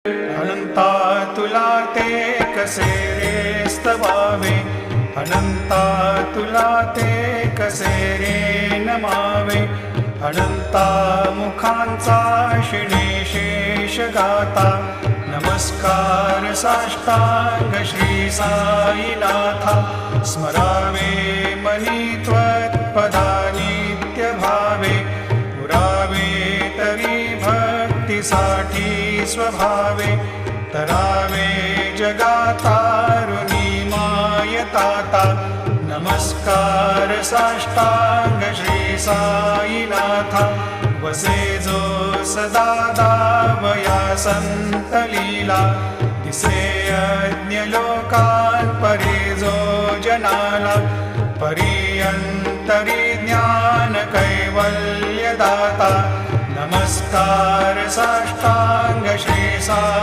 अनंता तुला ते कसे रे स्तवावे, अनंता तुला ते कसे रे नमावे. अनंता मुखांचा शिणे शेष गाता, नमस्कार साष्टांग श्री साईनाथा. स्मरावे मनी त्वत्पदा नित्य भावे, पुरावे तरी भक्तीसाठी स्वभावे. तरावे जगातारुणी मायताता, नमस्कार साष्टांग श्री साईनाथा. वसे जो सदा दावया संत लीला, दिसे यज्ञ लोकान परे जो जनाला. परियंतरी ज्ञान कैवल्य दाता, नमस्कार साष्टांग श्री